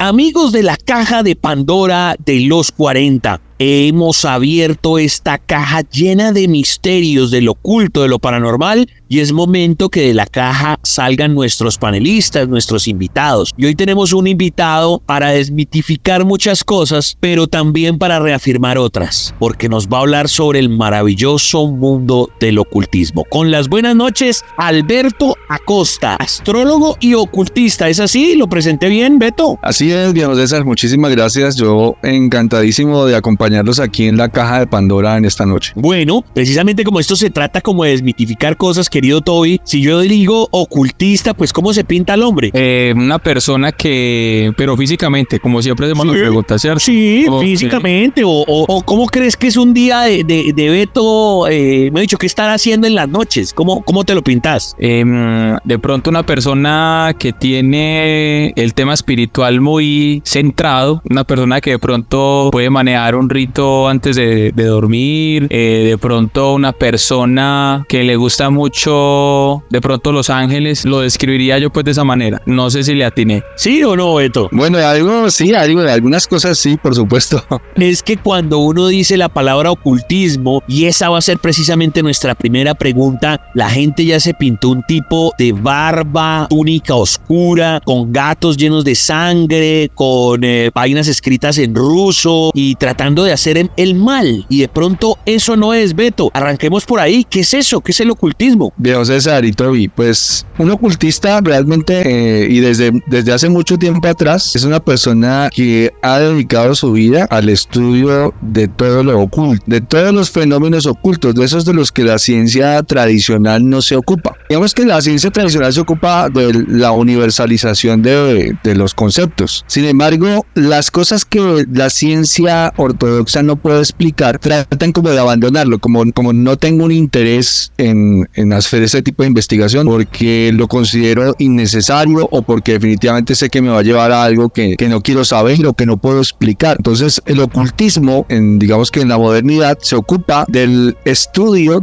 Amigos de la caja de Pandora de los 40, hemos abierto esta caja llena de misterios, de lo oculto, de lo paranormal, y es momento que de la caja salgan nuestros panelistas, nuestros invitados. Y hoy tenemos un invitado para desmitificar muchas cosas, pero también para reafirmar otras, porque nos va a hablar sobre el maravilloso mundo del ocultismo. Con las buenas noches, Alberto Acosta, astrólogo y ocultista. ¿Es así? ¿Lo presenté bien, Beto? Así es, viejo César, muchísimas gracias. Yo encantadísimo de acompañarlos aquí en la caja de Pandora en esta noche. Bueno, precisamente como esto se trata como de desmitificar cosas, querido Toby, si yo digo ocultista, pues ¿cómo se pinta el hombre? Una persona que, pero físicamente, como siempre hacemos las preguntas, ¿cierto? Sí, físicamente, o ¿cómo crees que es un día de Beto? Me he dicho, ¿qué estará haciendo en las noches? ¿Cómo te lo pintas? De pronto una persona que tiene el tema espiritual muy centrado, una persona que de pronto puede manejar un rito antes de dormir, de pronto una persona que le gusta mucho, de pronto Los Ángeles, lo describiría yo pues de esa manera. No sé si le atiné. ¿Sí o no, Beto? Bueno, algunas cosas sí, por supuesto. Es que cuando uno dice la palabra ocultismo, y esa va a ser precisamente nuestra primera pregunta, la gente ya se pintó un tipo de barba, túnica oscura, con gatos llenos de sangre, con vainas escritas en ruso y tratando de hacer el mal. Y de pronto eso no es, Beto. Arranquemos por ahí. ¿Qué es eso? ¿Qué es el ocultismo? Viejo César y Toby, pues un ocultista realmente y desde hace mucho tiempo atrás es una persona que ha dedicado su vida al estudio de todo lo oculto, de todos los fenómenos ocultos, de esos de los que la ciencia tradicional no se ocupa. Digamos que la ciencia tradicional se ocupa de la universalización de los conceptos. Sin embargo, las cosas que la ciencia ortodoxa no puede explicar, tratan como de abandonarlo, como no tengo un interés en hacer ese tipo de investigación porque lo considero innecesario o porque definitivamente sé que me va a llevar a algo que no quiero saber o que no puedo explicar. Entonces el ocultismo, digamos que en la modernidad, se ocupa del estudio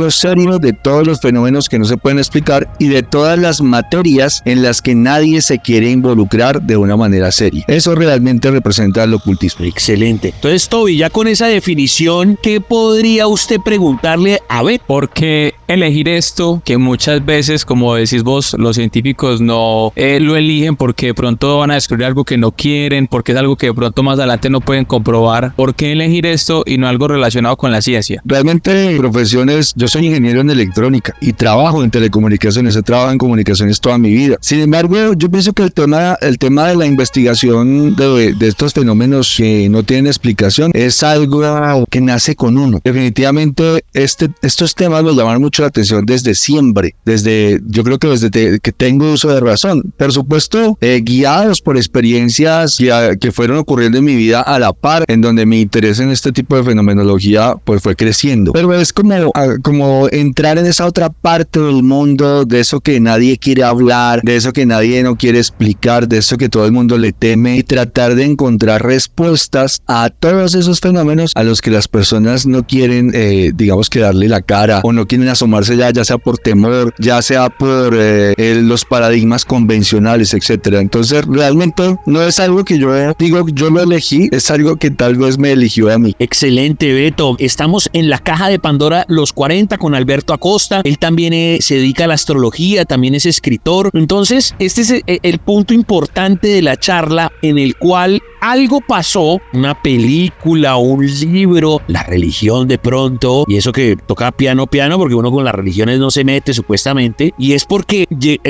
serio de todos los fenómenos que no se pueden explicar y de todas las materias en las que nadie se quiere involucrar de una manera seria. Eso realmente representa el ocultismo. Excelente. Entonces, Toby, ya con esa definición, ¿qué podría usted preguntarle a Beto? ¿Por qué elegir esto que muchas veces, como decís vos, los científicos no lo eligen porque de pronto van a descubrir algo que no quieren, porque es algo que de pronto más adelante no pueden comprobar? ¿Por qué elegir esto y no algo relacionado con la ciencia? Realmente profesiones, yo soy ingeniero en electrónica y trabajo en telecomunicaciones, he trabajado en comunicaciones toda mi vida. Sin embargo, yo pienso que el tema de la investigación de estos fenómenos que no tienen explicación es algo que nace con uno. Definitivamente estos temas nos llaman mucho la atención desde siempre, yo creo que desde que tengo uso de razón. Por supuesto, guiados por experiencias que fueron ocurriendo en mi vida a la par, en donde mi interés en este tipo de fenomenología pues fue creciendo. Pero es como entrar en esa otra parte del mundo, de eso que nadie quiere hablar, de eso que nadie no quiere explicar, de eso que todo el mundo le teme, y tratar de encontrar respuestas a todos esos fenómenos a los que las personas no quieren, digamos que darle la cara o no quieren asomarse ya sea por temor, ya sea por los paradigmas convencionales, etcétera. Entonces realmente no es algo que yo digo yo lo elegí, es algo que tal vez me eligió a mí. Excelente, Beto. Estamos en la caja de Pandora los 40 con Alberto Acosta. Él también se dedica a la astrología, también es escritor. Entonces este es el punto importante de la charla, en el cual algo pasó, una película, un libro, la religión de pronto, y eso que toca piano, porque uno con las religiones no se mete supuestamente, y es porque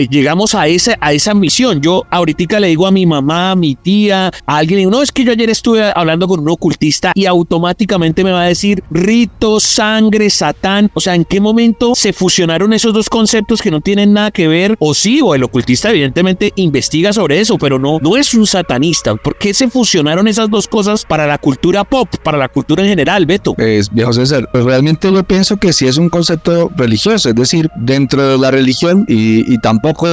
llegamos a esa misión. Yo ahorita le digo a mi mamá, a mi tía, a alguien, digo, no, es que yo ayer estuve hablando con un ocultista, y automáticamente me va a decir rito, sangre, satán. O sea, ¿en qué momento se fusionaron esos dos conceptos que no tienen nada que ver? O sí, o el ocultista evidentemente investiga sobre eso, pero no es un satanista. ¿Por qué se fusionaron fusionaron esas dos cosas para la cultura pop, para la cultura en general, Beto? Viejo César, pues realmente yo pienso que sí es un concepto religioso, es decir, dentro de la religión, y tampoco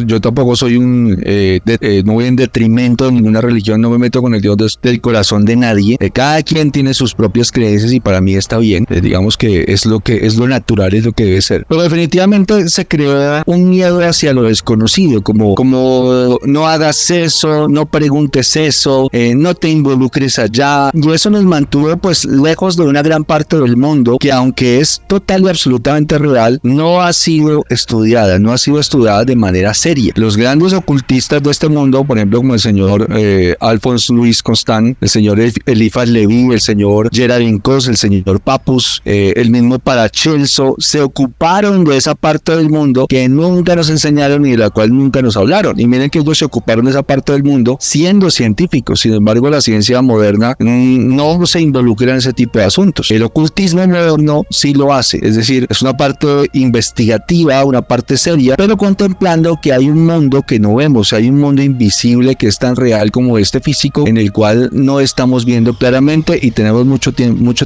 yo tampoco soy no voy en detrimento de ninguna religión, no me meto con el Dios del corazón de nadie. Cada quien tiene sus propias creencias y para mí está bien. Digamos que es lo natural, es lo que debe ser. Pero definitivamente se creó un miedo hacia lo desconocido, como no hagas eso, no preguntes eso, no te involucres allá. Y eso nos mantuvo pues lejos de una gran parte del mundo que, aunque es total y absolutamente real, no ha sido estudiada de manera seria. Los grandes ocultistas de este mundo, por ejemplo, como el señor Alphonse Louis Constant, el señor Eliphas Levi, el señor Gerard Encos, el señor Papus, el mismo Paracelso, se ocuparon de esa parte del mundo que nunca nos enseñaron y de la cual nunca nos hablaron. Y miren que ellos se ocuparon de esa parte del mundo siendo científicos. Sin embargo, la ciencia moderna no se involucra en ese tipo de asuntos. El ocultismo moderno sí lo hace, es decir, es una parte investigativa, una parte seria, pero contemplando que hay un mundo que no vemos, hay un mundo invisible que es tan real como este físico, en el cual no estamos viendo claramente y tenemos mucho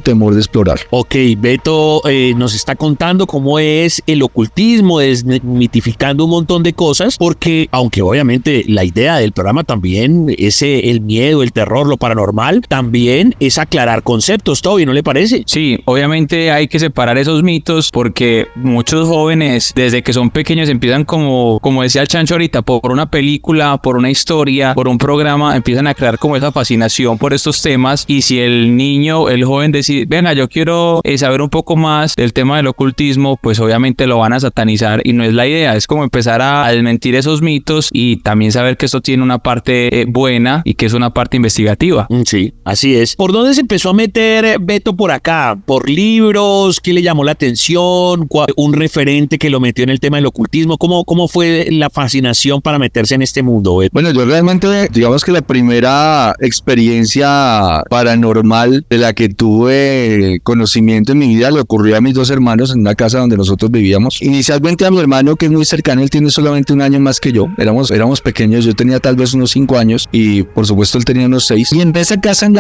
temor de explorar. Ok, Beto nos está contando cómo es el ocultismo, desmitificando un montón de cosas, porque aunque obviamente la idea del programa también es el miedo, el terror, lo paranormal, también es aclarar conceptos, Toby, ¿no le parece? Sí, obviamente hay que separar esos mitos porque muchos jóvenes desde que son pequeños empiezan como decía el Chancho ahorita, por una película, por una historia, por un programa, empiezan a crear como esa fascinación por estos temas, y si el joven decide, venga, yo quiero saber un poco más del tema del ocultismo, pues obviamente lo van a satanizar y no es la idea, es como empezar a desmentir esos mitos y también saber que esto tiene una parte buena y que es una parte investigativa. Sí, así es. ¿Por dónde se empezó a meter Beto por acá? ¿Por libros? ¿Qué le llamó la atención? ¿Un referente que lo metió en el tema del ocultismo? ¿Cómo fue la fascinación para meterse en este mundo, Beto? Bueno, yo realmente, digamos que la primera experiencia paranormal de la que tuve conocimiento en mi vida le ocurrió a mis dos hermanos en una casa donde nosotros vivíamos. Inicialmente a mi hermano, que es muy cercano, él tiene solamente un año más que yo. Éramos pequeños, yo tenía tal vez unos 5 años y por supuesto él tenía unos 6. Y en esa casa en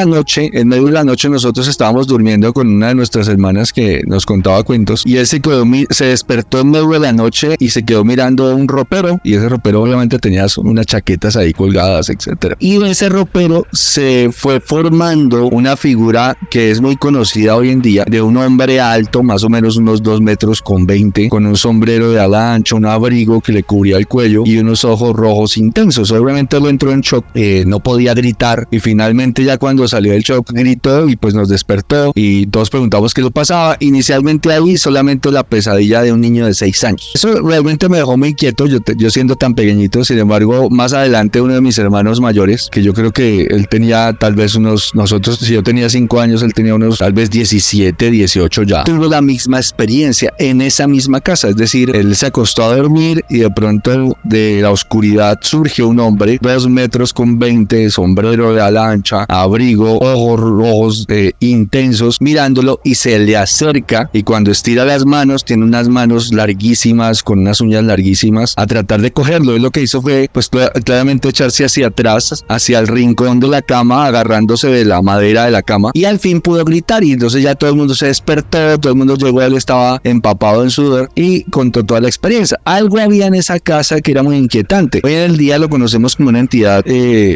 medio de la noche nosotros estábamos durmiendo con una de nuestras hermanas que nos contaba cuentos y él se despertó en medio de la noche y se quedó mirando un ropero, y ese ropero obviamente tenía unas chaquetas ahí colgadas, etcétera. Y en ese ropero se fue formando una figura que es muy conocida hoy en día, de un hombre alto, más o menos unos 2 metros con 20, con un sombrero de ala ancha, un abrigo que le cubría el cuello y unos ojos rojos intensos. Obviamente lo entró en shock, no podía gritar, y finalmente ya cuando salió del shock gritó y pues nos despertó y todos preguntamos qué le pasaba. Inicialmente ahí solamente la pesadilla de un niño de 6 años. Eso realmente me dejó muy inquieto, yo siendo tan pequeñito. Sin embargo, más adelante uno de mis hermanos mayores, que yo creo que él tenía tal vez nosotros, si yo tenía 5 años, él tenía unos tal vez 17, 18 ya, tuvo la misma experiencia en esa misma casa. Es decir, él se acostó a dormir y de pronto de la oscuridad surge un hombre, 2 metros con 20, sombrero de ala ancha, abrigo, ojos rojos intensos, mirándolo, y se le acerca, y cuando estira las manos, tiene unas manos larguísimas, con unas uñas larguísimas, a tratar de cogerlo. Y lo que hizo fue pues claramente echarse hacia atrás, hacia el rincón de la cama, agarrándose de la madera de la cama, y al fin pudo gritar, y entonces ya todo el mundo se despertó, todo el mundo llegó, él estaba empapado en sudor y contó toda la experiencia. Algo había en esa casa que era muy inquietante. Hoy en el día lo conocemos como una entidad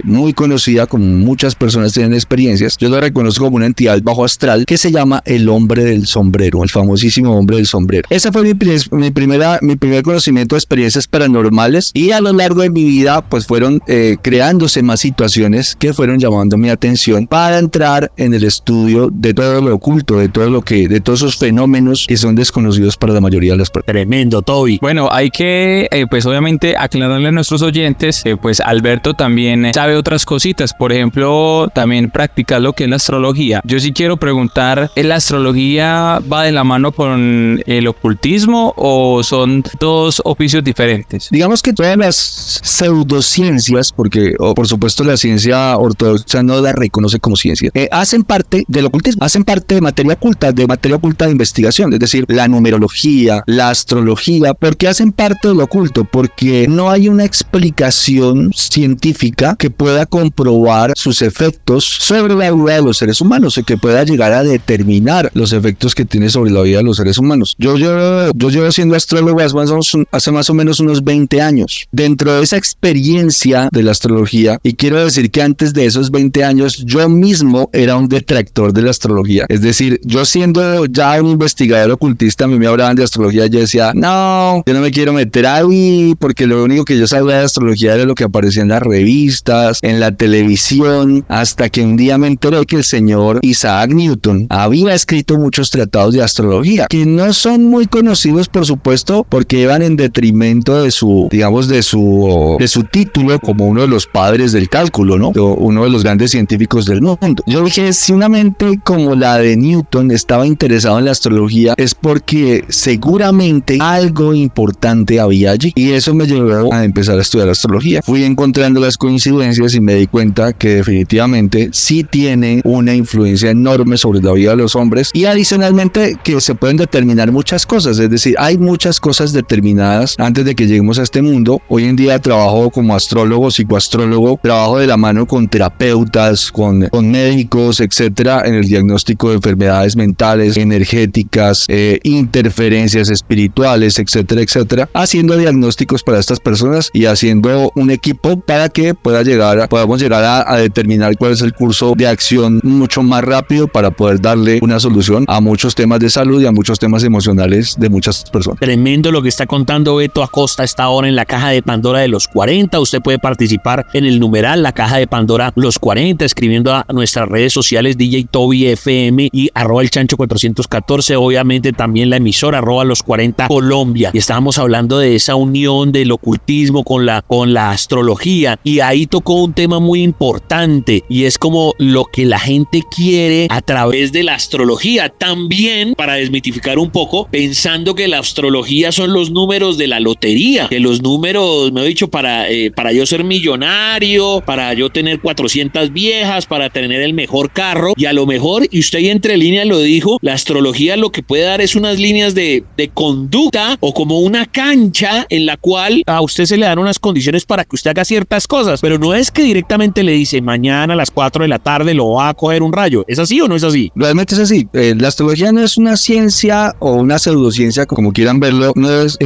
muy conocida, como muchas personas tienen experiencias. Yo lo reconozco como una entidad bajo astral que se llama el hombre del sombrero, el famosísimo hombre del sombrero. Ese fue mi primer conocimiento de experiencias paranormales, y a lo largo de mi vida pues fueron creándose más situaciones que fueron llamando mi atención para entrar en el estudio de todo lo oculto, de todos esos fenómenos que son desconocidos para la mayoría de las personas. Tremendo, Toby. Bueno, hay que pues obviamente aclararle a nuestros oyentes, pues Alberto también sabe otras cositas, por ejemplo, también practica lo que es la astrología. Yo sí quiero preguntar, ¿la astrología va de la mano con el ocultismo o son dos oficios diferentes? Digamos que todas las pseudociencias, porque por supuesto la ciencia ortodoxa no la reconoce como ciencia, hacen parte del ocultismo, hacen parte de materia oculta de investigación, es decir, la numerología, la astrología. ¿Por qué hacen parte del oculto? Porque no hay una explicación científica que pueda pueda comprobar sus efectos sobre la vida de los seres humanos, y que pueda llegar a determinar los efectos que tiene sobre la vida de los seres humanos. Yo llevo siendo astrólogo hace más o menos unos 20 años. Dentro de esa experiencia de la astrología, y quiero decir que antes de esos 20 años yo mismo era un detractor de la astrología. Es decir, yo siendo ya un investigador ocultista, a mí me hablaban de astrología y yo decía, no, yo no me quiero meter ahí, porque lo único que yo sabía de astrología era lo que aparecía en las revistas, en la televisión, hasta que un día me enteré que el señor Isaac Newton había escrito muchos tratados de astrología, que no son muy conocidos, por supuesto, porque iban en detrimento de su, digamos, de su título como uno de los padres del cálculo, ¿no? O uno de los grandes científicos del mundo. Yo dije, si una mente como la de Newton estaba interesado en la astrología, es porque seguramente algo importante había allí, y eso me llevó a empezar a estudiar astrología. Fui encontrando las coincidencias y me di cuenta que definitivamente sí tiene una influencia enorme sobre la vida de los hombres, y adicionalmente que se pueden determinar muchas cosas. Es decir, hay muchas cosas determinadas antes de que lleguemos a este mundo. Hoy en día trabajo como astrólogo, psicoastrólogo, trabajo de la mano con terapeutas, con médicos, etcétera, en el diagnóstico de enfermedades mentales, energéticas, interferencias espirituales, etcétera, etcétera, haciendo diagnósticos para estas personas y haciendo un equipo para que podamos llegar a determinar cuál es el curso de acción mucho más rápido, para poder darle una solución a muchos temas de salud y a muchos temas emocionales de muchas personas. Tremendo lo que está contando Beto Acosta a esta hora en la Caja de Pandora de los 40. Usted puede participar en el numeral La Caja de Pandora los 40, escribiendo a nuestras redes sociales DJ Toby FM y @elchancho414, obviamente también la emisora @los 40 Colombia. Y estábamos hablando de esa unión del ocultismo con la astrología, y ahí tocó un tema muy importante, y es como lo que la gente quiere a través de la astrología. También, para desmitificar un poco, pensando que la astrología son los números de la lotería, que los números, me he dicho, para yo ser millonario, para yo tener 400 viejas, para tener el mejor carro, y a lo mejor, y usted ahí entre líneas lo dijo, la astrología lo que puede dar es unas líneas de conducta, o como una cancha en la cual a usted se le dan unas condiciones para que usted haga ciertas cosas, pero no es que directamente le dice mañana a las 4 de la tarde lo va a coger un rayo. ¿Es así o no es así? Realmente es así. La astrología no es una ciencia o una pseudociencia, como quieran verlo, no es,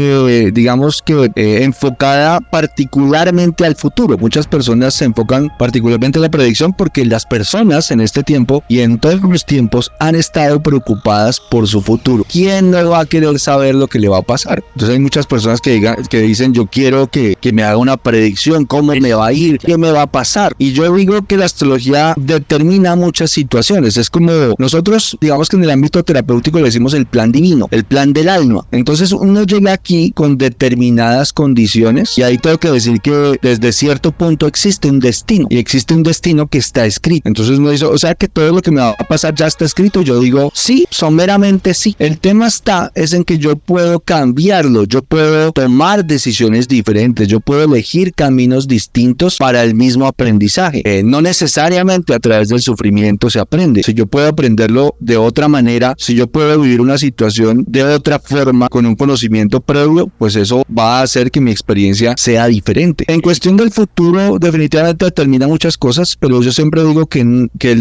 digamos que enfocada particularmente al futuro. Muchas personas se enfocan particularmente en la predicción porque las personas en este tiempo y en todos los tiempos han estado preocupadas por su futuro. ¿Quién no va a querer saber lo que le va a pasar? Entonces hay muchas personas que dicen, yo quiero que me haga una predicción, cómo me va a ir, qué me va a pasar. Y yo digo que la astrología determina muchas situaciones. Es como nosotros, digamos que en el ámbito terapéutico le decimos el plan divino, el plan del alma. Entonces uno llega aquí con determinadas condiciones, y ahí tengo que decir que desde cierto punto existe un destino, y existe un destino que está escrito. Entonces uno dice, o sea que todo lo que me va a pasar ya está escrito. Yo digo, sí, someramente sí. El tema es en que yo puedo cambiarlo, yo puedo tomar decisiones diferentes, yo puedo elegir caminos distintos para el mismo aprendizaje. No necesariamente a través del sufrimiento se aprende. Si yo puedo aprenderlo de otra manera, si yo puedo vivir una situación de otra forma con un conocimiento previo, pues eso va a hacer que mi experiencia sea diferente. En cuestión del futuro, definitivamente determina muchas cosas, pero yo siempre digo que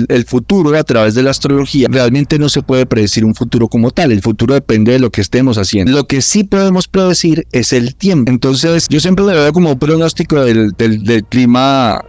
el futuro a través de la astrología realmente no se puede predecir un futuro como tal. El futuro depende de lo que estemos haciendo. Lo que sí podemos predecir es el tiempo. Entonces yo siempre le veo como un pronóstico del clima,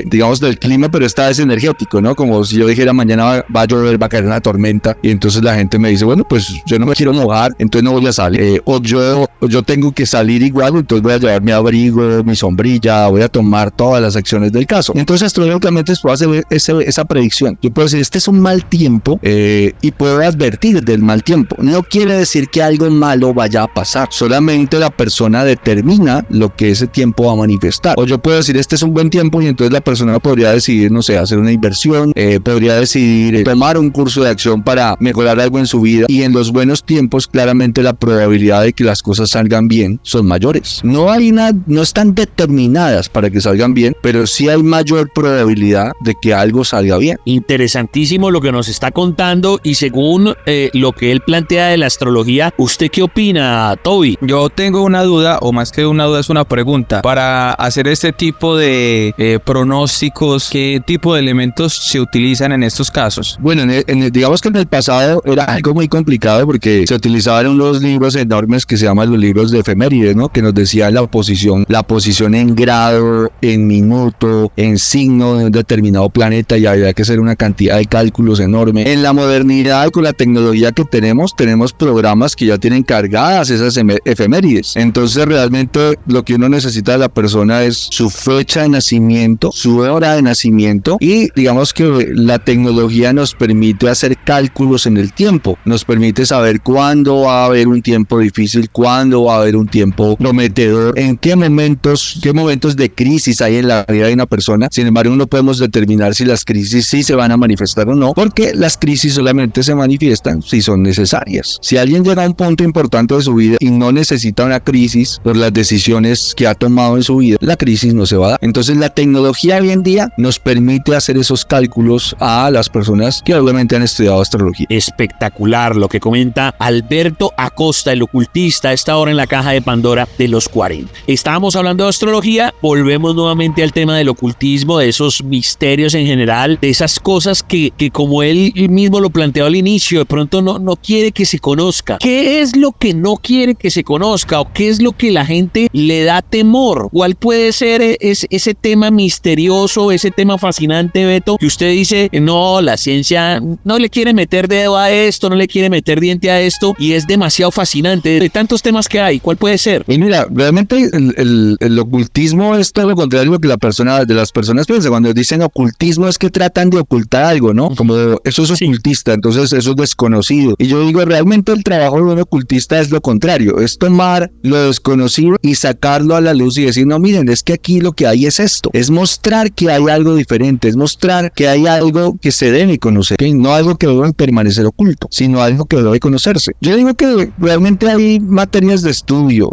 digamos del clima, pero esta vez energético, ¿no? Como si yo dijera mañana va a llover, va a caer una tormenta, y entonces la gente me dice, bueno, pues yo no me quiero mojar, entonces no voy a salir, o yo tengo que salir igual, entonces voy a llevar mi abrigo, mi sombrilla, voy a tomar todas las acciones del caso. Entonces astrológicamente puedo hacer esa predicción. Yo puedo decir, este es un mal tiempo, y puedo advertir del mal tiempo. No quiere decir que algo malo vaya a pasar, solamente la persona determina lo que ese tiempo va a manifestar. O yo puedo decir, este es un buen tiempo, y entonces la persona podría decidir, no sé, hacer una inversión, podría decidir tomar un curso de acción para mejorar algo en su vida, y en los buenos tiempos claramente la probabilidad de que las cosas salgan bien son mayores. No están determinadas para que salgan bien, pero sí hay mayor probabilidad de que algo salga bien. Interesantísimo lo que nos está contando, y según lo que él plantea de la astrología, ¿usted qué opina, Toby? Yo tengo una duda, o más que una duda es una pregunta. Para hacer este tipo de pronósticos, ¿qué tipo de elementos se utilizan en estos casos? Bueno, digamos que en el pasado era algo muy complicado porque se utilizaban unos libros enormes que se llaman los libros de efemérides, ¿no? Que nos decían la posición en grado, en minuto, en signo de un determinado planeta, y había que hacer una cantidad de cálculos enorme. En la modernidad, con la tecnología que tenemos programas que ya tienen cargadas esas efemérides. Entonces realmente lo que uno necesita de la persona es su fecha de nacimiento, su hora de nacimiento, y digamos que la tecnología nos permite hacer cálculos en el tiempo, nos permite saber cuándo va a haber un tiempo difícil, cuándo va a haber un tiempo prometedor, en qué momentos de crisis hay en la vida de una persona. Sin embargo, no podemos determinar si las crisis sí se van a manifestar o no, porque las crisis solamente se manifiestan si son necesarias. Si alguien llega a un punto importante de su vida y no necesita una crisis por las decisiones que ha tomado en su vida, la crisis no se va a dar. Entonces la tecnología hoy en día nos permite hacer esos cálculos a las personas que obviamente han estudiado astrología. Espectacular lo que comenta Alberto Acosta, el ocultista, a esta hora en la caja de Pandora de los 40. Estábamos hablando de astrología, volvemos nuevamente al tema del ocultismo, de esos misterios en general, de esas cosas que como él mismo lo planteó al inicio, de pronto no quiere que se conozca. ¿Qué es lo que no quiere que se conozca o qué es lo que la gente le da temor? ¿Cuál puede ser ese tema misterioso, ese tema fascinante, Beto, que usted dice, no, la ciencia no le quiere meter dedo a esto, no le quiere meter diente a esto y es demasiado fascinante? De tantos temas que hay, ¿cuál puede ser? Y mira, realmente el ocultismo es todo lo contrario a lo que las personas piensan. Cuando dicen ocultismo es que tratan de ocultar algo, ¿no? Como eso es ocultista, entonces eso es desconocido. Y yo digo, realmente el trabajo de un ocultista es lo contrario, es tomar lo desconocido y sacarlo a la luz y decir, no, miren, es que aquí lo que hay es esto, es mostrar que hay algo diferente, es mostrar que hay algo que se debe conocer, ¿okay? No algo que debe permanecer oculto, sino algo que debe conocerse. Yo digo que realmente hay materias de estudio,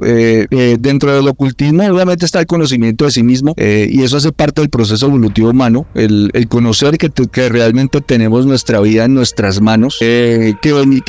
dentro del ocultismo obviamente está el conocimiento de sí mismo, y eso hace parte del proceso evolutivo humano, el conocer que realmente tenemos nuestra vida en nuestras manos, que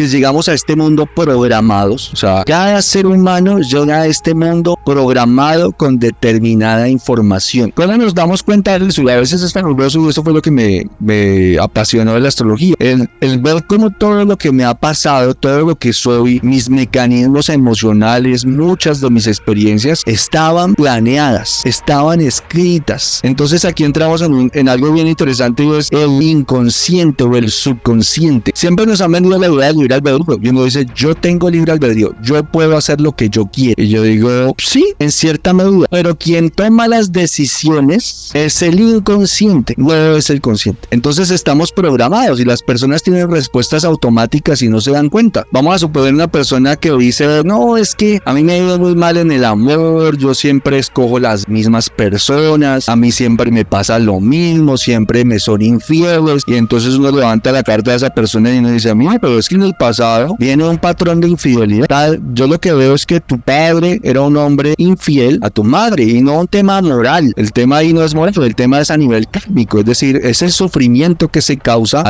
llegamos a este mundo programados, o sea, cada ser humano llega a este mundo programado con determinada información. Cuando nos damos cuenta de eso, y a veces es fabuloso, eso fue lo que me apasionó de la astrología, el ver cómo todo lo que me ha pasado, todo lo que soy, mis mecanismos emocionales, muchas de mis experiencias estaban planeadas, estaban escritas. Entonces aquí entramos en algo bien interesante, y es el inconsciente o el subconsciente. Siempre nos han vendido la idea del libre albedrío, y uno dice, yo tengo libre albedrío, yo puedo hacer lo que yo quiero. Y yo digo, sí, en cierta medida, pero quien toma las decisiones es el inconsciente, no es el consciente. Entonces estamos programados y las personas tienen respuestas automáticas y no se dan cuenta. Vamos a suponer una persona que dice, no, es que a mí me ha ido muy mal en el amor, yo siempre escojo las mismas personas, a mí siempre me pasa lo mismo, siempre me son infieles, y entonces uno levanta la carta de esa persona y uno dice, mira, pero es que en el pasado viene un patrón de infidelidad. Yo lo que veo es que tu padre era un hombre infiel a tu madre, y no un tema moral. El tema ahí no es moral, el tema es a nivel kármico, es decir, es el sufrimiento que se causa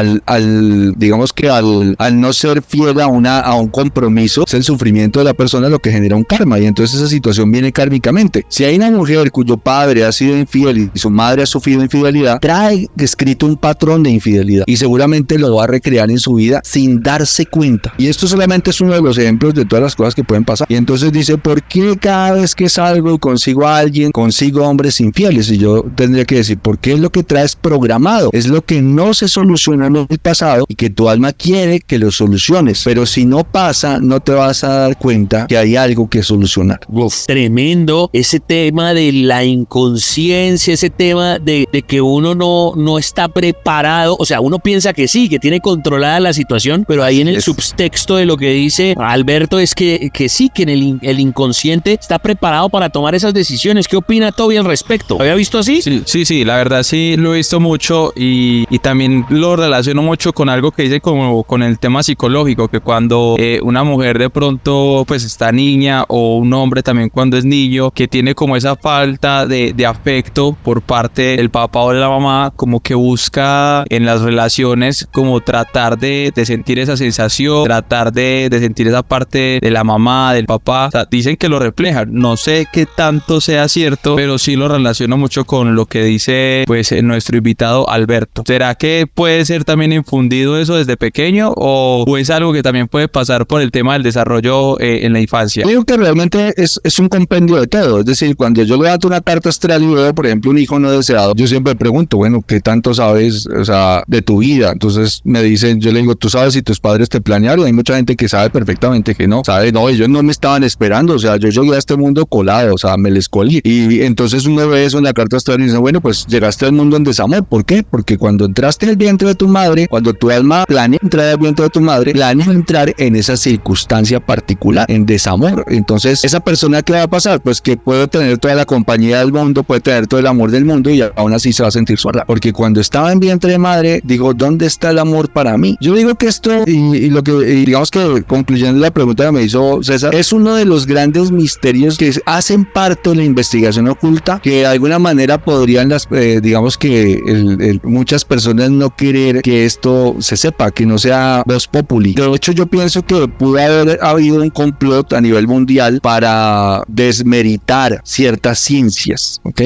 digamos que al no ser fiel a un compromiso, es el sufrimiento de la persona lo que genera un karma, y entonces esa situación viene kármicamente. Si hay una mujer cuyo padre ha sido infiel y su madre ha sufrido infidelidad, trae escrito un patrón de infidelidad y seguramente lo va a recrear en su vida sin darse cuenta. Y esto solamente es uno de los ejemplos de todas las cosas que pueden pasar. Y entonces dice, ¿por qué cada vez que salgo y consigo a alguien, consigo hombres infieles? Y yo tendría que decir, ¿por qué es lo que traes programado? Es lo que no se solucionó en el pasado y que tu alma quiere que lo soluciones. Pero si no pasa, no te vas a dar cuenta que hay algo que solucionar. Uf, tremendo ese tema de la inconsciencia, ese tema de que uno no está preparado. O sea, uno piensa que sí, que tiene controlada la situación, pero ahí en el subtexto de lo que dice Alberto es que sí, que en el inconsciente está preparado para tomar esas decisiones. ¿Qué opina Toby al respecto? ¿Había visto así? Sí, la verdad sí lo he visto mucho, y también lo relaciono mucho con algo que dice como con el tema psicológico, que cuando una mujer de pronto pues está niña, o un hombre también cuando es niño, que tiene como esa falta de afecto por parte del papá o de la mamá, como que busca en las relaciones como tratar de sentir esa sensación, tratar de sentir esa parte de la mamá, del papá. O sea, dicen que lo reflejan, no sé qué tanto sea cierto, pero sí lo relaciono mucho con lo que dice pues nuestro invitado Alberto. ¿Será que puede ser también infundido eso desde pequeño o es algo que también puede pasar por el tema del desarrollo en la infancia? Yo digo que realmente es un compendio de todo. Es decir, cuando yo le dato una carta astral y veo, por ejemplo, un hijo no deseado, yo siempre pregunto, bueno, ¿qué tanto sabes, o sea, de tu vida? Entonces me dicen, yo le digo, ¿tú sabes si tus padres te planearon? Hay mucha gente que sabe perfectamente que no, sabe, no, ellos no me estaban esperando, o sea, yo llegué a este mundo colado, o sea, me les colí. Y entonces uno ve eso en la carta astral y dice, bueno, pues llegaste al mundo en desamor. ¿Por qué? Porque cuando entraste en el vientre de tu madre, cuando tu alma planea entrar al vientre de tu madre, planea entrar en esa circunstancia particular, en desamor. Entonces, esa persona, ¿qué va a pasar? Pues que puede tener toda la compañía del mundo, puede tener todo el amor del mundo y aún así se va a sentir sola. Porque cuando estaba en vientre de madre, digo, ¿dónde está el amor para mí? Yo digo que esto, y digamos que concluyendo la pregunta que me hizo César, es uno de los grandes misterios que hacen parte de la investigación oculta, que de alguna manera podrían digamos que muchas personas no querer que esto se sepa, que no sea voz populi. De hecho, yo pienso que pudo haber habido un complot a nivel mundial para desmeritar ciertas ciencias, ¿ok?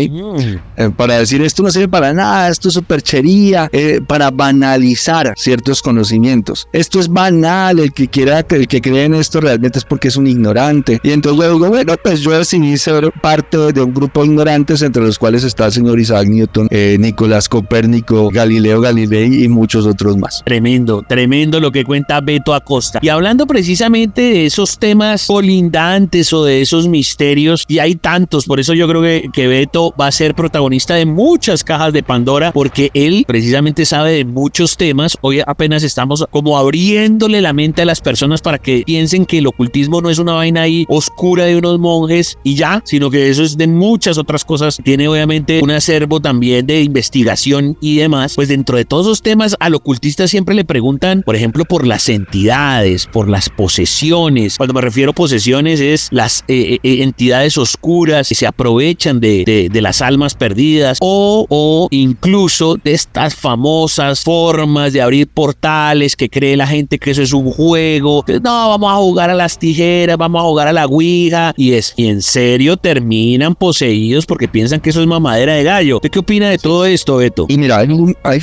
Para decir esto no sirve para nada, esto es superchería, para banalizar ciertos conocimientos. Esto es banal, el que cree en esto realmente es porque es un ignorante. Y entonces luego, bueno, pues yo decidí ser parte de un grupo de ignorantes, entre los cuales está el señor Isaac Newton, Nicolás Copérnico, Galileo Galilei y muchos otros más. Tremendo lo que cuenta Beto Acosta. Y hablando precisamente de esos temas colindantes o de esos misterios, y hay tantos, por eso yo creo que Beto va a ser protagonista de muchas cajas de Pandora, porque él precisamente sabe de muchos temas. Hoy apenas estamos como abriéndole la mente a las personas para que piensen que el ocultismo no es una vaina ahí oscura de unos monjes y ya, sino que eso es de muchas otras cosas. Tiene obviamente un acervo también de investigación y demás. Pues dentro de todos esos temas, al ocultista siempre le preguntan, por ejemplo, por las entidades, por las posesiones. Cuando me refiero a posesiones es las entidades oscuras que se aprovechan de las almas perdidas o incluso de estas famosas formas de abrir portales que cree la gente que eso es un juego. Entonces, no, vamos a jugar a las tijeras, vamos a jugar a la ouija y en serio terminan poseídos porque piensan que eso es mamadera de gallo. ¿Usted qué opina de todo esto, Beto? Y mira, hay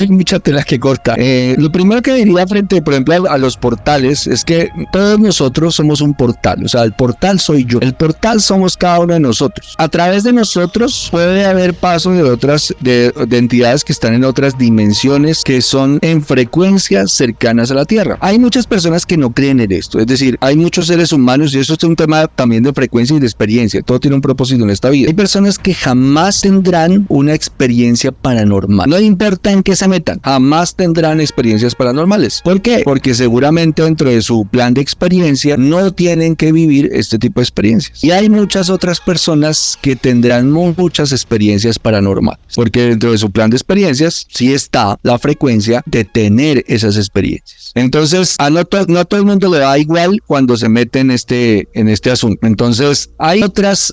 mucha tela que corta. Lo primero que diría frente, por ejemplo, a los portales es que todos nosotros somos un portal. O sea, el portal soy yo. El portal somos cada uno de nosotros. A través de nosotros puede haber paso de entidades que están en otras dimensiones que son en frecuencias cercanas a la Tierra. Hay muchas personas que no creen en esto. Es decir, hay muchos seres humanos y eso es un tema también de frecuencia y de experiencia. Todo tiene un propósito en esta vida. Hay personas que jamás tendrán una experiencia paranormal. No importa en qué se metan, jamás tendrán experiencias paranormales. ¿Por qué? Porque seguramente dentro de su plan de experiencia no tienen que vivir este tipo de experiencias. Y hay muchas otras personas que tendrán muchas experiencias paranormales, porque dentro de su plan de experiencias sí está la frecuencia de tener esas experiencias. Entonces, no a todo el mundo le da igual cuando se mete en este asunto. Entonces, hay otras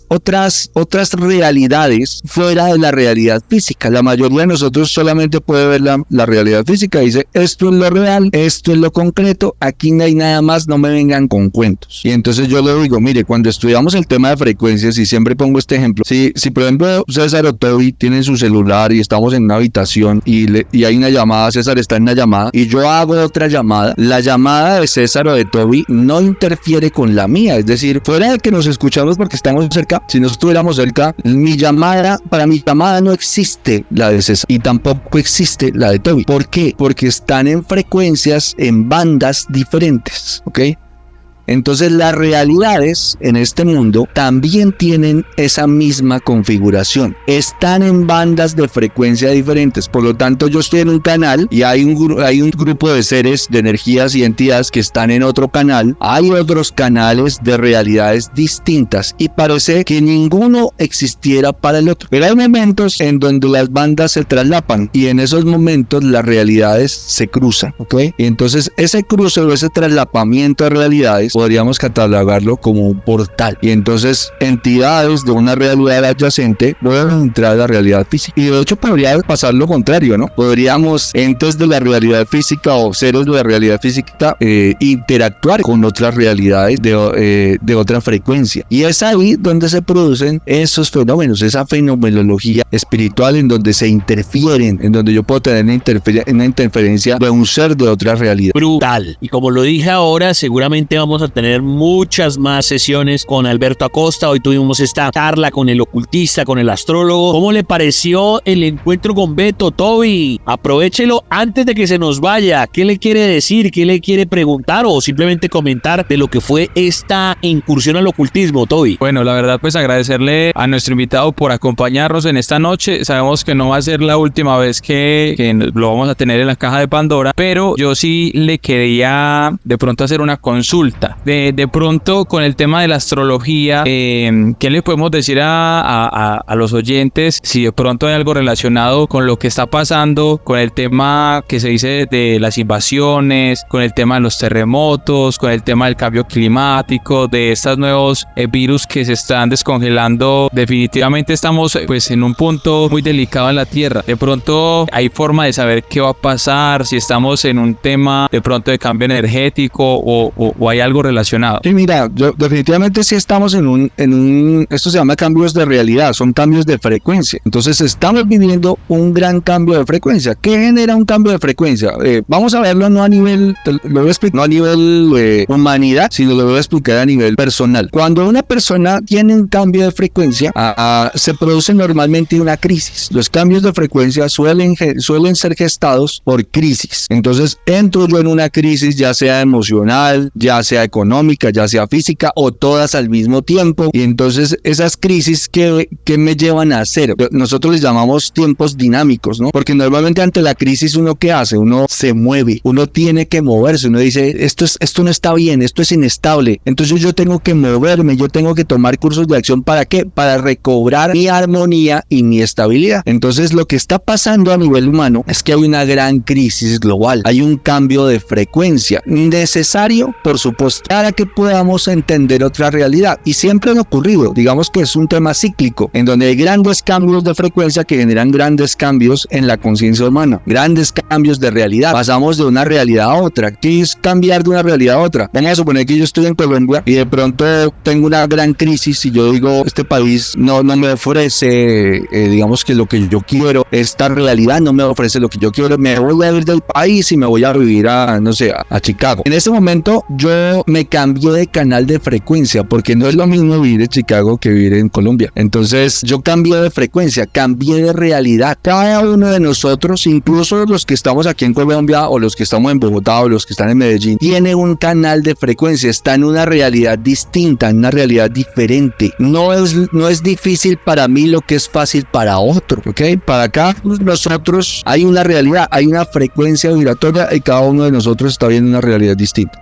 realidades fuera de la realidad física. La mayoría de nosotros solamente puede ver la realidad física. Dice, esto es lo real, esto es lo concreto, aquí no hay nada más, no me vengan con cuentos. Y entonces yo le digo, mire, cuando estudiamos el tema de frecuencias, y siempre pongo este ejemplo, si por ejemplo César o Toby tienen su celular y estamos en una habitación y hay una llamada, César está en una llamada y yo hago otra llamada, la llamada de César o de Toby no interfiere con la mía. Es decir, fuera de que nos escuchamos porque estamos cerca, si no estuviéramos cerca, para mi llamada no existe la de César y tampoco existe la de Toby. ¿Por qué? Porque están en frecuencias, en bandas diferentes, ¿ok? Entonces las realidades en este mundo también tienen esa misma configuración. Están en bandas de frecuencia diferentes. Por lo tanto, yo estoy en un canal y hay un grupo de seres, de energías y entidades que están en otro canal. Hay otros canales de realidades distintas y parece que ninguno existiera para el otro. Pero hay momentos en donde las bandas se traslapan y en esos momentos las realidades se cruzan, ¿ok? Y entonces ese cruce o ese traslapamiento de realidades podríamos catalogarlo como un portal. Y entonces entidades de una realidad adyacente pueden entrar a la realidad física. Y de hecho podría pasar lo contrario, ¿no? Podríamos entes de la realidad física o seres de la realidad física interactuar con otras realidades de otra frecuencia. Y es ahí donde se producen esos fenómenos, esa fenomenología espiritual en donde se interfieren, en donde yo puedo tener una interferencia de un ser de otra realidad. Brutal. Y como lo dije ahora, seguramente vamos a tener muchas más sesiones con Alberto Acosta. Hoy tuvimos esta charla con el ocultista, con el astrólogo. ¿Cómo le pareció el encuentro con Beto, Toby? Aprovechelo antes de que se nos vaya. ¿Qué le quiere decir? ¿Qué le quiere preguntar? O simplemente comentar de lo que fue esta incursión al ocultismo, Toby. Bueno, la verdad, pues agradecerle a nuestro invitado por acompañarnos en esta noche. Sabemos que no va a ser la última vez que lo vamos a tener en la caja de Pandora, pero yo sí le quería de pronto hacer una consulta. De pronto, con el tema de la astrología, ¿qué le podemos decir a los oyentes si de pronto hay algo relacionado con lo que está pasando, con el tema que se dice de las invasiones, con el tema de los terremotos, con el tema del cambio climático, de estos nuevos virus que se están descongelando? Definitivamente estamos pues en un punto muy delicado en la Tierra. De pronto hay forma de saber qué va a pasar, si estamos en un tema de pronto de cambio energético o hay algo relacionado. Sí, mira, definitivamente sí estamos esto se llama cambios de realidad, son cambios de frecuencia. Entonces estamos viviendo un gran cambio de frecuencia. ¿Qué genera un cambio de frecuencia? Vamos a verlo no a nivel, no a nivel humanidad, sino lo voy a explicar a nivel personal. Cuando una persona tiene un cambio de frecuencia, se produce normalmente una crisis. Los cambios de frecuencia suelen ser gestados por crisis. Entonces entro yo en una crisis, ya sea emocional, ya sea económica, ya sea física o todas al mismo tiempo. Y entonces esas crisis que me llevan a hacer, nosotros les llamamos tiempos dinámicos, ¿no? Porque normalmente ante la crisis uno ¿qué hace? Uno se mueve, uno tiene que moverse, uno dice esto no está bien, esto es inestable, entonces yo tengo que moverme, yo tengo que tomar cursos de acción. ¿Para qué? Para recobrar mi armonía y mi estabilidad. Entonces lo que está pasando a nivel humano es que hay una gran crisis global, hay un cambio de frecuencia necesario, por supuesto, para que podamos entender otra realidad. Y siempre han ocurrido, digamos que es un tema cíclico, en donde hay grandes cambios de frecuencia que generan grandes cambios en la conciencia humana, grandes cambios de realidad. Pasamos de una realidad a otra. ¿Qué es cambiar de una realidad a otra? Vamos a suponer que yo estoy en Colombia y de pronto tengo una gran crisis y yo digo, este país no me ofrece, digamos que lo que yo quiero, esta realidad no me ofrece lo que yo quiero, me voy a ir del país y me voy a vivir a Chicago. En ese momento yo me cambio de canal de frecuencia, porque no es lo mismo vivir en Chicago que vivir en Colombia. Entonces yo cambié de frecuencia, cambié de realidad. Cada uno de nosotros, incluso los que estamos aquí en Colombia o los que estamos en Bogotá o los que están en Medellín, tiene un canal de frecuencia, está en una realidad distinta, en una realidad diferente. No es difícil para mí lo que es fácil para otro, ¿ok? Para cada uno de nosotros hay una realidad, hay una frecuencia vibratoria y cada uno de nosotros está viendo una realidad distinta.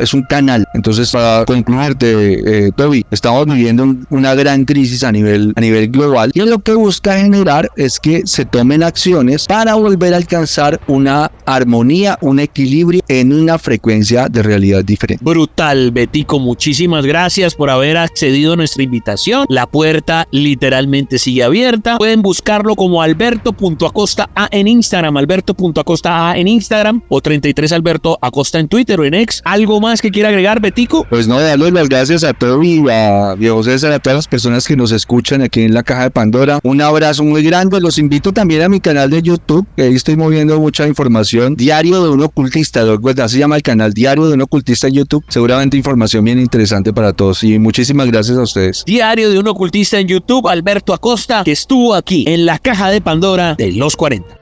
Es un canal. Entonces, para concluirte, Toby, estamos viviendo una gran crisis a nivel global y lo que busca generar es que se tomen acciones para volver a alcanzar una armonía, un equilibrio en una frecuencia de realidad diferente. Brutal, Betico, muchísimas gracias por haber accedido a nuestra invitación. La puerta literalmente sigue abierta. Pueden buscarlo como Alberto.Acosta en Instagram, Alberto.Acosta en Instagram o 33 Alberto Acosta en Twitter o en X. ¿Algo más que quiera agregar, Betico? Pues no, darles las gracias a Toby y a Diego César, a todas las personas que nos escuchan aquí en la caja de Pandora. Un abrazo muy grande. Los invito también a mi canal de YouTube, que ahí estoy moviendo mucha información. Diario de un ocultista, ¿verdad? Se llama el canal Diario de un ocultista en YouTube. Seguramente información bien interesante para todos. Y muchísimas gracias a ustedes. Diario de un ocultista en YouTube, Alberto Acosta, que estuvo aquí en la caja de Pandora de los 40.